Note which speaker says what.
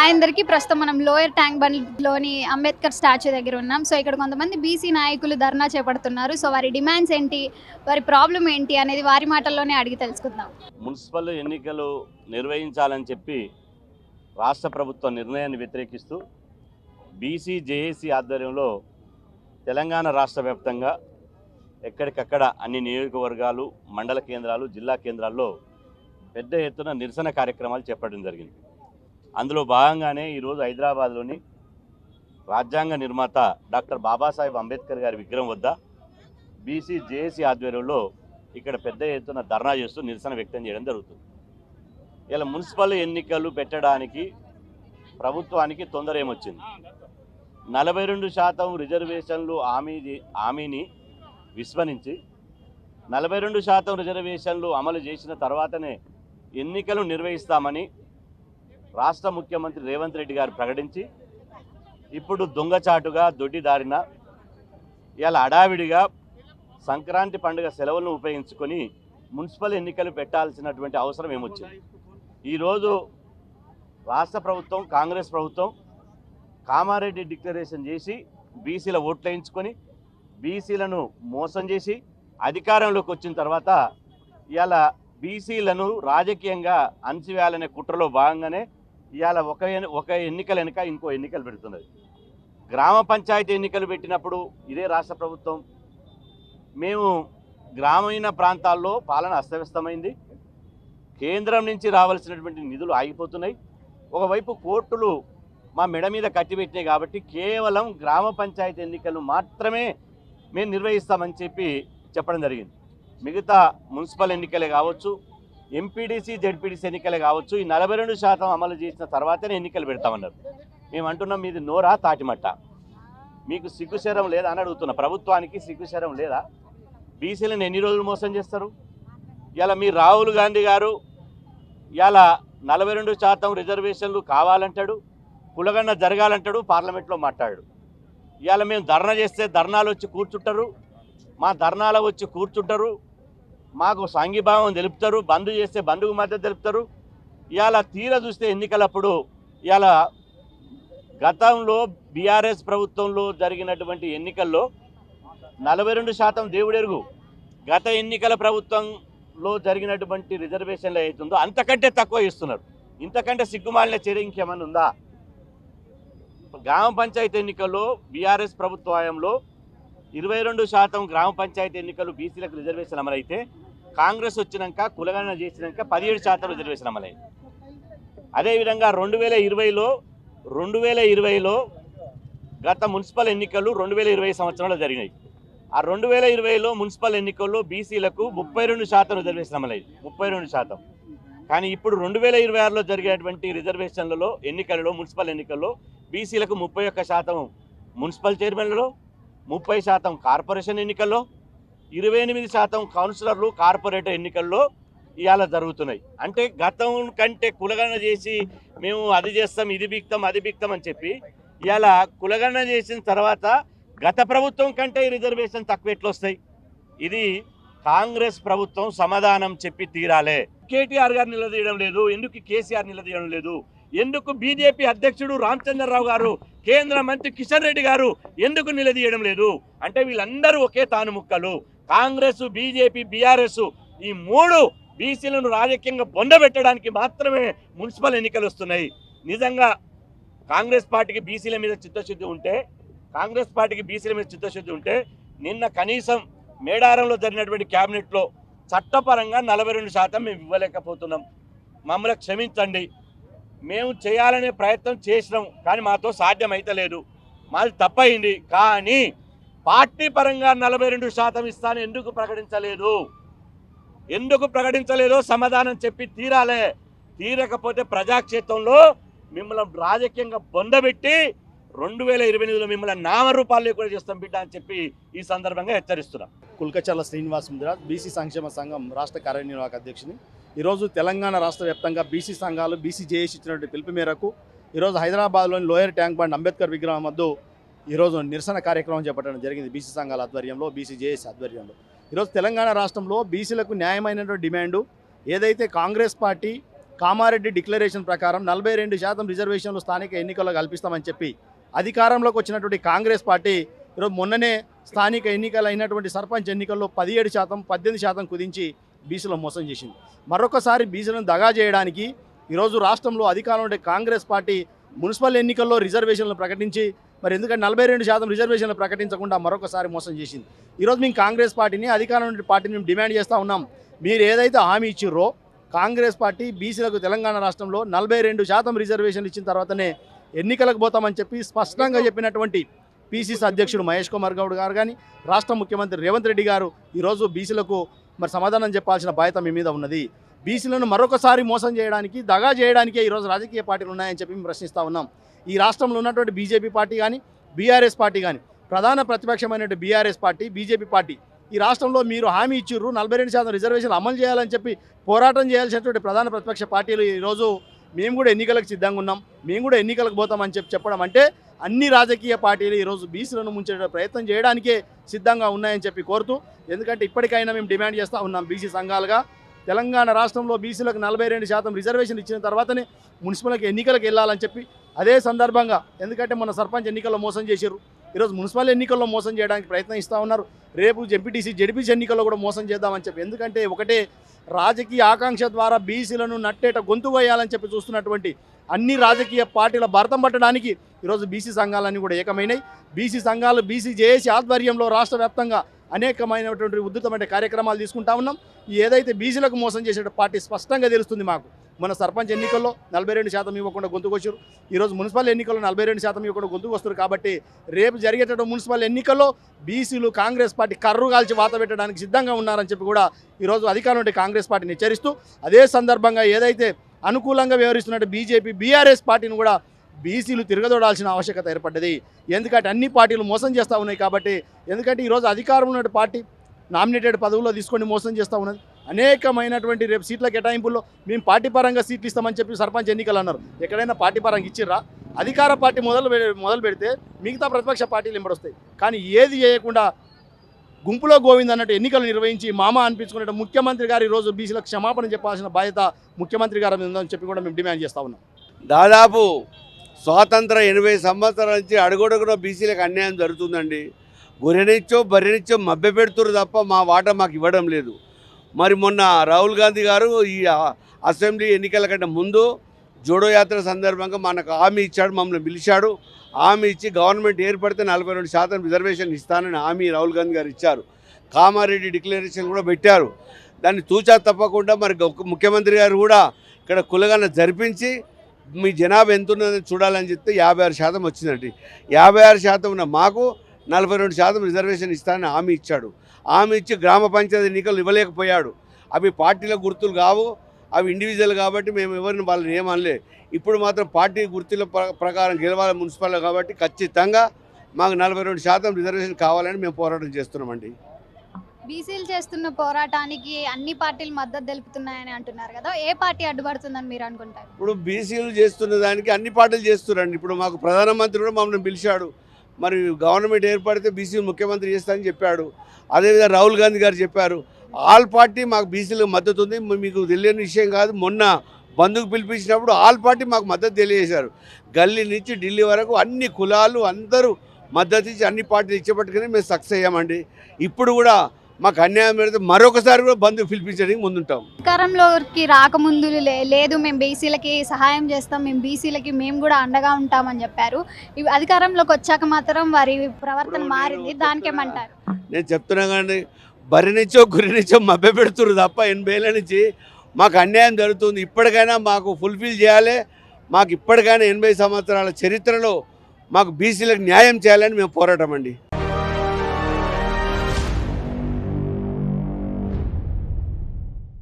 Speaker 1: Hi అందరికీ. ప్రస్తుతం మనం లోయర్ ట్యాంక్ బండ్లోని అంబేద్కర్ స్టాచ్యూ దగ్గర ఉన్నాం. సో ఇక్కడ కొంతమంది బీసీ నాయకులు ధర్నా చేపడుతున్నారు. సో వారి డిమాండ్స్ ఏంటి, వారి ప్రాబ్లం ఏంటి అనేది వారి మాటల్లోనే అడిగి తెలుసుకుందాం.
Speaker 2: మున్సిపల్ ఎన్నికలు నిర్వహించాలని చెప్పి రాష్ట్ర ప్రభుత్వ నిర్ణయాన్ని వ్యతిరేకిస్తూ బీసీ జేఏసీ ఆధ్వర్యంలో తెలంగాణ రాష్ట్ర వ్యాప్తంగా ఎక్కడికక్కడ అన్ని నియోజకవర్గాలు, మండల కేంద్రాలు, జిల్లా కేంద్రాల్లో పెద్ద ఎత్తున నిరసన కార్యక్రమాలు చేపట్టడం జరిగింది. అందులో భాగంగానే ఈరోజు హైదరాబాద్లోని రాజ్యాంగ నిర్మాత డాక్టర్ బాబాసాహెబ్ అంబేద్కర్ గారి విగ్రహం వద్ద బీసీ జేఏసీ ఆధ్వర్యంలో ఇక్కడ పెద్ద ఎత్తున ధర్నా చేస్తూ నిరసన వ్యక్తం చేయడం జరుగుతుంది. ఇలా మున్సిపల్ ఎన్నికలు పెట్టడానికి ప్రభుత్వానికి తొందర ఏమొచ్చింది? 42% రిజర్వేషన్లు హామీని విస్మరించి 42% రిజర్వేషన్లు అమలు చేసిన తర్వాతనే ఎన్నికలు నిర్వహిస్తామని రాష్ట్ర ముఖ్యమంత్రి రేవంత్ రెడ్డి గారు ప్రకటించి ఇప్పుడు దొంగచాటుగా దొడ్డిదారిన ఇలా హడావిడిగా సంక్రాంతి పండుగ సెలవులను ఉపయోగించుకొని మున్సిపల్ ఎన్నికలు పెట్టాల్సినటువంటి అవసరం ఏమొచ్చింది? ఈరోజు రాష్ట్ర ప్రభుత్వం, కాంగ్రెస్ ప్రభుత్వం కామారెడ్డి డిక్లరేషన్ చేసి బీసీల ఓట్లు వేయించుకొని బీసీలను మోసం చేసి అధికారంలోకి వచ్చిన తర్వాత ఇలా బీసీలను రాజకీయంగా అణచివేయాలనే కుట్రలో భాగంగానే ఇవాళ ఒక ఎన్నికల వెనుక ఇంకో ఎన్నికలు పెడుతున్నది. గ్రామ పంచాయతీ ఎన్నికలు పెట్టినప్పుడు ఇదే రాష్ట్ర ప్రభుత్వం మేము గ్రామీణ ప్రాంతాల్లో పాలన అస్తవ్యస్తమైంది, కేంద్రం నుంచి రావాల్సినటువంటి నిధులు ఆగిపోతున్నాయి, ఒకవైపు కోర్టులు మా మెడ మీద కట్టిపెట్టినాయి కాబట్టి కేవలం గ్రామ పంచాయతీ ఎన్నికలు మాత్రమే మేము నిర్వహిస్తామని చెప్పడం జరిగింది. మిగతా మున్సిపల్ ఎన్నికలే కావచ్చు, ఎంపీడీసీ, జెడ్పీడీసీ ఎన్నికలే కావచ్చు, ఈ 42% అమలు చేసిన తర్వాతనే ఎన్నికలు పెడతామన్నారు. మేము అంటున్నాం, మీది నోరా తాటిమట్ట? మీకు సిగ్గుశరం లేదా అని అడుగుతున్నా. ప్రభుత్వానికి సిగ్గుశరం లేదా? బీసీలను ఎన్ని రోజులు మోసం చేస్తారు? ఇలా మీ రాహుల్ గాంధీ గారు ఇలా 42% రిజర్వేషన్లు కావాలంటాడు, కులగన్న జరగాలంటాడు, పార్లమెంట్లో మాట్లాడాడు. ఇవాళ మేము ధర్నా చేస్తే ధర్నాలు వచ్చి కూర్చుంటారు, మా ధర్నాలు వచ్చి కూర్చుంటారు, మాకు సంఘీభావం తెలుపుతారు, బంద్ చేస్తే బంధుకు మద్దతు తెలుపుతారు. ఇవాళ తీర చూస్తే ఎన్నికలప్పుడు ఇవాళ గతంలో బీఆర్ఎస్ ప్రభుత్వంలో జరిగినటువంటి ఎన్నికల్లో 42% దేవుడెరుగు. గత ఎన్నికల ప్రభుత్వంలో జరిగినటువంటి రిజర్వేషన్లు అవుతుందో అంతకంటే తక్కువ ఇస్తున్నారు. ఇంతకంటే సిగ్గుమాలిన చర్య ఇంకేమైనా ఉందా? గ్రామ పంచాయతీ ఎన్నికల్లో బీఆర్ఎస్ ప్రభుత్వ హయాంలో 22% గ్రామ పంచాయతీ ఎన్నికలు బీసీలకు రిజర్వేషన్ అమలైతే కాంగ్రెస్ వచ్చినాక కులగణన చేసినాక 17% రిజర్వేషన్ అమలైంది. అదేవిధంగా 2020లో గత మున్సిపల్ ఎన్నికలు 2020 సంవత్సరంలో జరిగినాయి. ఆ 2020లో మున్సిపల్ ఎన్నికల్లో బీసీలకు 32% రిజర్వేషన్ అమలైంది, 32%. కానీ ఇప్పుడు 2026లో జరిగినటువంటి రిజర్వేషన్లలో ఎన్నికలలో, మున్సిపల్ ఎన్నికల్లో బీసీలకు 31% మున్సిపల్ చైర్మన్లలో, 30% కార్పొరేషన్ ఎన్నికల్లో, 28% కౌన్సిలర్లు కార్పొరేటర్ ఎన్నికల్లో ఇవాళ జరుగుతున్నాయి. అంటే గతం కంటే కులగణన చేసి మేము అది చేస్తాం, ఇది బిక్తాం, అది బిక్తాం అని చెప్పి ఇవాళ కులగణన చేసిన తర్వాత గత ప్రభుత్వం కంటే ఈ రిజర్వేషన్ తక్కువ ఎట్లా వస్తాయి? ఇది కాంగ్రెస్ ప్రభుత్వం సమాధానం చెప్పి తీరాలే. కేటీఆర్ గారు నిలదీయడం లేదు, ఎందుకు కేసీఆర్ నిలదీయడం లేదు? ఎందుకు బీజేపీ అధ్యక్షుడు రామచంద్రరావు గారు, కేంద్ర మంత్రి కిషన్ రెడ్డి గారు ఎందుకు నిలదీయడం లేదు? అంటే వీళ్ళందరూ ఒకే తాను ముక్కలు. కాంగ్రెస్, బీజేపీ, బీఆర్ఎస్ ఈ మూడు బీసీలను రాజకీయంగా బొందబెట్టడానికి మాత్రమే మున్సిపల్ ఎన్నికలు వస్తున్నాయి. నిజంగా కాంగ్రెస్ పార్టీకి బీసీల మీద చిత్తశుద్ధి ఉంటే నిన్న కనీసం మేడారంలో జరిగినటువంటి క్యాబినెట్లో చట్టపరంగా 42% మేము ఇవ్వలేకపోతున్నాం. మమ్మల్ని క్షమించండి, మేము చేయాలనే ప్రయత్నం చేసినాం కానీ మాతో సాధ్యమైతలేదు, మాది తప్పయింది. కానీ పార్టీ పరంగా 42% ఇస్తాను ఎందుకు ప్రకటించలేదో సమాధానం చెప్పి తీరాలే. తీరకపోతే ప్రజాక్షేత్రంలో మిమ్మల్ని రాజకీయంగా బొందబెట్టి 2028లో మిమ్మల్ని నామరూపాలు కూడా చేస్తాం బిడ్డ అని చెప్పి ఈ సందర్భంగా హెచ్చరిస్తున్నాం.
Speaker 3: కుల్కచర్ల శ్రీనివాస్ ముదిరాజ్, బీసీ సంక్షేమ సంఘం రాష్ట్ర కార్యనిర్వాహక అధ్యక్షుని. ఈరోజు తెలంగాణ రాష్ట్ర వ్యాప్తంగా బీసీ సంఘాలు, బీసీ జేఏసీ ఇచ్చినటువంటి పిలుపు మేరకు ఈరోజు హైదరాబాద్లోని లోయర్ ట్యాంక్ బండ్ అంబేద్కర్ విగ్రహం వద్ద ఈరోజు నిరసన కార్యక్రమం చేపట్టడం జరిగింది. బీసీ సంఘాల ఆధ్వర్యంలో, బీసీ జేఏసీ ఆధ్వర్యంలో ఈరోజు తెలంగాణ రాష్ట్రంలో బీసీలకు న్యాయమైనటువంటి డిమాండు ఏదైతే కాంగ్రెస్ పార్టీ కామారెడ్డి డిక్లరేషన్ ప్రకారం 42% రిజర్వేషన్లు స్థానిక ఎన్నికల్లో కల్పిస్తామని చెప్పి అధికారంలోకి వచ్చినటువంటి కాంగ్రెస్ పార్టీ ఈరోజు మొన్ననే స్థానిక ఎన్నికలు అయినటువంటి సర్పంచ్ ఎన్నికల్లో 17%, 18% కుదించి బీసీలో మోసం చేసింది. మరొకసారి బీసీలను దగా చేయడానికి ఈరోజు రాష్ట్రంలో అధికారంలో ఉండే కాంగ్రెస్ పార్టీ మున్సిపల్ ఎన్నికల్లో రిజర్వేషన్లు ప్రకటించి మరి ఎందుకంటే 42% రిజర్వేషన్లు ప్రకటించకుండా మరొకసారి మోసం చేసింది. ఈరోజు మేము కాంగ్రెస్ పార్టీని అధికారంలో ఉండే పార్టీని మేము డిమాండ్ చేస్తూ ఉన్నాం. మీరు ఏదైతే హామీ ఇచ్చిర్రో కాంగ్రెస్ పార్టీ బీసీలకు తెలంగాణ రాష్ట్రంలో 42% రిజర్వేషన్లు ఇచ్చిన తర్వాతనే ఎన్నికలకు పోతామని చెప్పి స్పష్టంగా చెప్పినటువంటి పీసీసీ అధ్యక్షుడు మహేష్ కుమార్ గౌడ్ గారు కానీ రాష్ట్ర ముఖ్యమంత్రి రేవంత్ రెడ్డి గారు ఈరోజు బీసీలకు మరి సమాధానం చెప్పాల్సిన బాధ్యత మీ మీద ఉన్నది. బీసీలను మరొకసారి మోసం చేయడానికి దగా చేయడానికే ఈరోజు రాజకీయ పార్టీలు ఉన్నాయని చెప్పి మేము ప్రశ్నిస్తూ ఉన్నాం. ఈ రాష్ట్రంలో ఉన్నటువంటి బీజేపీ పార్టీ కానీ బీఆర్ఎస్ పార్టీ కానీ ప్రధాన ప్రతిపక్షమైనటువంటి బీఆర్ఎస్ పార్టీ బీజేపీ పార్టీ ఈ రాష్ట్రంలో మీరు హామీ ఇచ్చిర్రు 42% రిజర్వేషన్లు అమలు చేయాలని చెప్పి పోరాటం చేయాల్సినటువంటి ప్రధాన ప్రతిపక్ష పార్టీలు ఈరోజు మేము కూడా ఎన్నికలకు సిద్ధంగా ఉన్నాం, మేము కూడా ఎన్నికలకు పోతామని చెప్పడం అంటే అన్ని రాజకీయ పార్టీలు ఈరోజు బీసీలను ముంచే ప్రయత్నం చేయడానికే సిద్ధంగా ఉన్నాయని చెప్పి కోరుతూ, ఎందుకంటే ఇప్పటికైనా మేము డిమాండ్ చేస్తూ ఉన్నాం బీసీ సంఘాలుగా తెలంగాణ రాష్ట్రంలో బీసీలకు 42% రిజర్వేషన్ ఇచ్చిన తర్వాతనే మున్సిపల్కి ఎన్నికలకు వెళ్ళాలని చెప్పి అదే సందర్భంగా ఎందుకంటే మన సర్పంచ్ ఎన్నికల్లో మోసం చేశారు, ఈరోజు మున్సిపల్ ఎన్నికల్లో మోసం చేయడానికి ప్రయత్నం ఇస్తూ ఉన్నారు, రేపు ఎంపీటీసీ జెడ్పీసీ ఎన్నికల్లో కూడా మోసం చేద్దామని చెప్పి ఎందుకంటే ఒకటే రాజకీయ ఆకాంక్ష ద్వారా బీసీలను నట్టేట గొంతు వేయాలని చెప్పి చూస్తున్నటువంటి అన్ని రాజకీయ పార్టీల భరతం పట్టడానికి ఈరోజు బీసీ సంఘాలన్నీ కూడా ఏకమైనాయి. బీసీ సంఘాలు బీసీ జేఏసీ ఆధ్వర్యంలో రాష్ట్ర వ్యాప్తంగా అనేకమైనటువంటి ఉద్ధృతమైన కార్యక్రమాలు తీసుకుంటా ఉన్నాం. ఏదైతే బీసీలకు మోసం చేసే పార్టీ స్పష్టంగా తెలుస్తుంది మాకు. మన సర్పంచ్ ఎన్నికల్లో 42% ఇవ్వకుండా గొంతుకొచ్చారు, ఈరోజు మున్సిపల్ ఎన్నికల్లో 42% ఇవ్వకుండా గొంతుకొస్తారు. కాబట్టి రేపు జరిగేటటువంటి మున్సిపల్ ఎన్నికల్లో బీసీలు కాంగ్రెస్ పార్టీ కర్రు కాల్చి వాత పెట్టడానికి సిద్ధంగా ఉన్నారని చెప్పి కూడా ఈరోజు అధికారం ఉండే కాంగ్రెస్ పార్టీని హెచ్చరిస్తూ అదే సందర్భంగా ఏదైతే అనుకూలంగా వ్యవహరిస్తున్నట్టు బీజేపీ బీఆర్ఎస్ పార్టీని కూడా బీసీలు తిరగదోడాల్సిన ఆవశ్యకత ఏర్పడ్డది. ఎందుకంటే అన్ని పార్టీలు మోసం చేస్తూ ఉన్నాయి కాబట్టి, ఎందుకంటే ఈరోజు అధికారంలో ఉన్న పార్టీ నామినేటెడ్ పదవుల్లో తీసుకొని మోసం చేస్తూ ఉన్నది. అనేకమైనటువంటి రేపు సీట్ల కేటాయింపుల్లో మేము పార్టీ పరంగా సీట్లు ఇస్తామని చెప్పి సర్పంచ్ ఎన్నికలు అన్నారు, ఎక్కడైనా పార్టీ పరంగా ఇచ్చిర్రా? అధికార పార్టీ మొదలు పెడితే మిగతా ప్రతిపక్ష పార్టీలు ఎంబడొస్తాయి, కానీ ఏది చేయకుండా గుంపులో గోవింద్ అన్నట్టు ఎన్నికలు నిర్వహించి మామ అనిపించుకునే ముఖ్యమంత్రి గారు ఈరోజు బీసీలకు క్షమాపణ చెప్పాల్సిన బాధ్యత ముఖ్యమంత్రి గారి మీద ఉందని చెప్పి కూడా మేము డిమాండ్ చేస్తూ ఉన్నాం.
Speaker 4: దాదాపు స్వాతంత్ర 80 సంవత్సరాల నుంచి అడుగడుగున బీసీలకు అన్యాయం జరుగుతుందండి. గొర్రెనిచ్చో బర్రెనిచ్చో మభ్య పెడుతురు తప్ప మా వాటా మాకు ఇవ్వడం లేదు. మరి మొన్న రాహుల్ గాంధీ గారు ఈ అసెంబ్లీ ఎన్నికల కంటే ముందు జోడో యాత్ర సందర్భంగా మనకు హామీ ఇచ్చాడు, మమ్మల్ని పిలిచాడు. హామీ ఇచ్చి గవర్నమెంట్ ఏర్పడితే 42% రిజర్వేషన్ ఇస్తానని హామీ రాహుల్ గాంధీ గారు ఇచ్చారు. కామారెడ్డి డిక్లరేషన్ కూడా పెట్టారు. దాన్ని తూచా తప్పకుండా మరి ముఖ్యమంత్రి గారు కూడా ఇక్కడ కులగన జరిపించి మీ జనాభా ఎంత ఉన్నదని చూడాలని చెప్తే 56% వచ్చిందండి. 56% ఉన్న మాకు 42% రిజర్వేషన్ ఇస్తానని హామీ ఇచ్చాడు. హామీ ఇచ్చి గ్రామ పంచాయతీ ఎన్నికలు ఇవ్వలేకపోయాడు. అవి పార్టీల గుర్తులు కావు, అవి ఇండివిజువల్ కాబట్టి మేము ఎవరిని వాళ్ళని ఏమనలే. ఇప్పుడు మాత్రం పార్టీ గుర్తుల ప్రకారం గెలవాలి మున్సిపల్ కాబట్టి ఖచ్చితంగా మాకు 42% రిజర్వేషన్ కావాలని మేము పోరాటం చేస్తున్నామండి.
Speaker 1: బీసీలు చేస్తున్న పోరాటానికి అన్ని పార్టీలు మద్దతు తెలుపుతున్నాయని అంటున్నారు కదా, ఏ పార్టీ అడ్డుపడుతుందని మీరు అనుకుంటారు?
Speaker 4: ఇప్పుడు బీసీలు చేస్తున్న దానికి అన్ని పార్టీలు చేస్తున్నారండి. ఇప్పుడు మాకు ప్రధానమంత్రి కూడా మమ్మల్ని పిలిచాడు, మరి గవర్నమెంట్ ఏర్పడితే బీసీ ముఖ్యమంత్రి చేస్తానని చెప్పాడు. అదేవిధంగా రాహుల్ గాంధీ గారు చెప్పారు. ఆల్ పార్టీ మాకు బీసీలకు మద్దతు ఉంది. మీకు తెలియని విషయం కాదు, మొన్న బంధుకు పిలిపించినప్పుడు ఆల్ పార్టీ మాకు మద్దతు తెలియజేశారు. గల్లీ నుంచి ఢిల్లీ వరకు అన్ని కులాలు అందరూ మద్దతు ఇచ్చి అన్ని పార్టీలు ఇచ్చేపట్టుకుని మేము సక్సెస్ అయ్యామండి. ఇప్పుడు కూడా మాకు అన్యాయం పెడితే మరొకసారి కూడా బంధుకు పిలిపించడానికి ముందుంటాం.
Speaker 1: అధికారంలోకి రాకముందు లేదు మేము బీసీలకి సహాయం చేస్తాం, మేము బీసీలకి మేము కూడా అండగా ఉంటామని చెప్పారు. ఇవి అధికారంలోకి వచ్చాక మాత్రం వారి ప్రవర్తన మారింది, దానికేమంటారు?
Speaker 4: నేను చెప్తున్నా కానీ బరినిచ్చో గురినిచ్చో మభ్య పెడుతున్నారు తప్ప 80 ఏళ్ళ నుంచి మాకు అన్యాయం జరుగుతుంది. ఇప్పటికైనా మాకు ఫుల్ఫిల్ చేయాలి. మాకు ఇప్పటికైనా 80 సంవత్సరాల చరిత్రలో మాకు బీసీలకు న్యాయం చేయాలని మేము పోరాటం అండి.